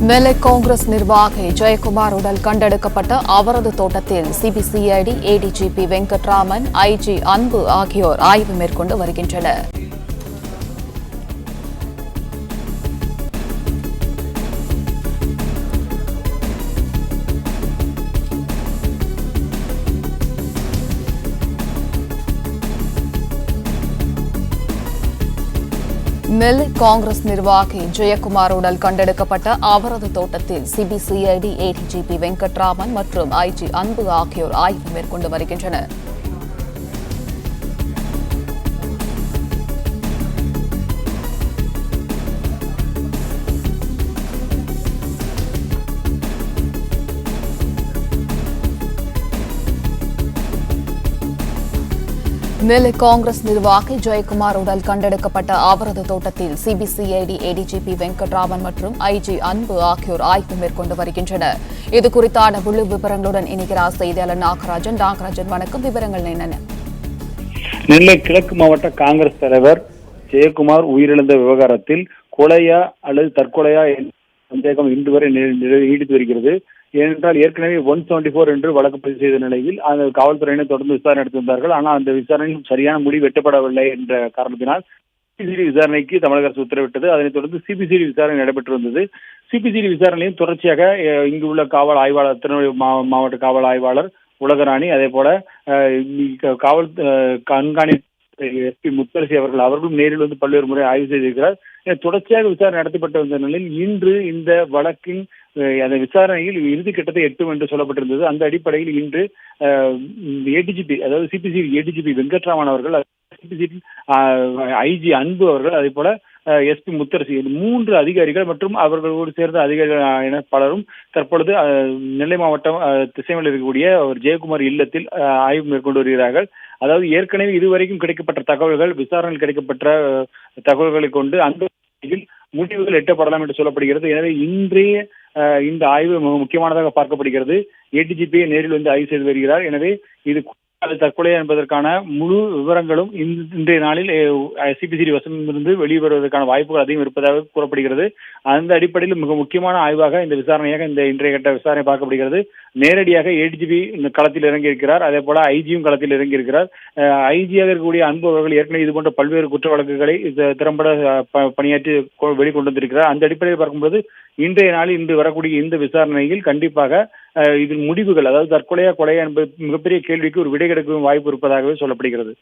நெல்லை காங்கிரஸ் நிர்வாகி ஜெயக்குமார் உடல் கண்டெடுக்கப்பட்ட அவரது தோட்டத்தில் சிபிசிஐடி ஏடிஜிபி வெங்கட்ராமன், ஐஜி அன்பு ஆகியோர் ஆய்வு மேற்கொண்டு வருகின்றனர். நெல்லை காங்கிரஸ் நிர்வாகி ஜெயக்குமார் உடல் கண்டெடுக்கப்பட்ட அவரது தோட்டத்தில் சிபிசிஐடி ஏடிஜிபி வெங்கட்ராமன் மற்றும் ஐஜி அன்பு ஆகியோர் ஆய்வு மேற்கொண்டு வருகின்றனர். நெல்லை காங்கிரஸ் நிர்வாகி ஜெயக்குமார் உடல் கண்டெடுக்கப்பட்ட அவரது தோட்டத்தில் சிபிசிஐடி ஏடிஜிபி வெங்கட்ராமன் மற்றும் ஐஜி அன்பு ஆகியோர் ஆய்வு மேற்கொண்டு வருகின்றனர். இது குறித்தான முழு விவரங்களுடன் இணைகிறார் செய்தியாளர் நாகராஜன். வணக்கம். விவரங்கள் என்னென்ன? நெல்லை கிழக்கு மாவட்ட காங்கிரஸ் தலைவர் ஜெயக்குமார் உயிரிழந்த விவகாரத்தில் கொலையா அல்லது தற்கொலையா என்ற சந்தேகம் இன்று வரை நீடித்து வருகிறது. ஏனென்றால் ஏற்கனவே 174 என்று வழக்கு பதிவு செய்த நிலையில் அந்த காவல்துறையினர் தொடர்ந்து விசாரணை நடத்தி வந்தார்கள். ஆனால் அந்த விசாரணையில் சரியான முடிவு எட்டப்படவில்லை என்ற காரணத்தினால் சிபிசிஐடி விசாரணைக்கு தமிழக அரசு உத்தரவிட்டது. அதனைத் தொடர்ந்து சிபிசிஐடி விசாரணை நடைபெற்று வந்தது. சிபிசிஐடி விசாரணையும் தொடர்ச்சியாக இங்கு உள்ள காவல் ஆய்வாளர், திருநெல்வேலி மாவட்ட காவல் ஆய்வாளர் உலகராணி, அதே போல காவல் கண்காணிப்பு எஸ்பி முத்தரசி அவர்களும் நேரில் வந்து பல்வேறு முறை ஆய்வு செய்திருக்கிறார். தொடர்ச்சியாக விசாரணை நடத்தப்பட்டு வந்த நிலையில் இன்று இந்த வழக்கின் அந்த விசாரணையில் இறுதிக்கட்டத்தை எட்டும் என்று சொல்லப்பட்டிருந்தது. அந்த அடிப்படையில் இன்று ஏடிஜிபி, அதாவது சிபிசிஐடி ஏடிஜிபி வெங்கட்ராமன் அவர்கள், சிபிசிஐடி ஐஜி அன்பு அவர்கள், அதே போல எஸ்பி முத்தரசி, 3 அதிகாரிகள் மற்றும் அவர்களோடு சேர்ந்த அதிகாரிகள் என பலரும் தற்பொழுது நெல்லை மாவட்டம் திசையில் இருக்கக்கூடிய ஒரு ஜெயக்குமார் இல்லத்தில் ஆய்வு மேற்கொண்டு வருகிறார்கள். அதாவது ஏற்கனவே இதுவரைக்கும் கிடைக்கப்பட்ட தகவல்கள், விசாரணையில் கிடைக்கப்பட்ட தகவல்களை கொண்டு அந்த முடிவுகள் எட்டப்படலாம் என்று சொல்லப்படுகிறது. எனவே இன்றைய இந்த ஆய்வு மிக முக்கியமானதாக பார்க்கப்படுகிறது. ஏடிஜிபியை நேரில் வந்து ஆய்வு செய்து வருகிறார். எனவே இது தற்கொலை என்பதற்கான முழு விவரங்களும் இன்றைய நாளில் சிபிசிஐடி வசமிருந்து வெளிவருவதற்கான வாய்ப்புகள் அதிகம் இருப்பதாக கூறப்படுகிறது. அந்த அடிப்படையில் மிக முக்கியமான ஆய்வாக இந்த விசாரணையாக இந்த இன்றைய கட்ட விசாரணை பார்க்கப்படுகிறது. நேரடியாக ஏடிஜிபி இந்த களத்தில் இறங்கியிருக்கிறார். அதே போல ஐஜியும் களத்தில் இறங்கியிருக்கிறார். ஐஜியாக இருக்கக்கூடிய அன்பு அவர்கள் ஏற்கனவே இது போன்ற பல்வேறு குற்ற வழக்குகளை திறம்பட பணியாற்றி வெளிக்கொண்டு வந்திருக்கிறார். அந்த அடிப்படையில் பார்க்கும்போது இன்றைய நாளில் இன்று வரக்கூடிய இந்த விசாரணையில் கண்டிப்பாக இதில் முடிவுகள், அதாவது தற்கொலையா கொலையா என்பது மிகப்பெரிய கேள்விக்கு ஒரு விடை கிடைக்கும் வாய்ப்பு இருப்பதாகவே சொல்லப்படுகிறது.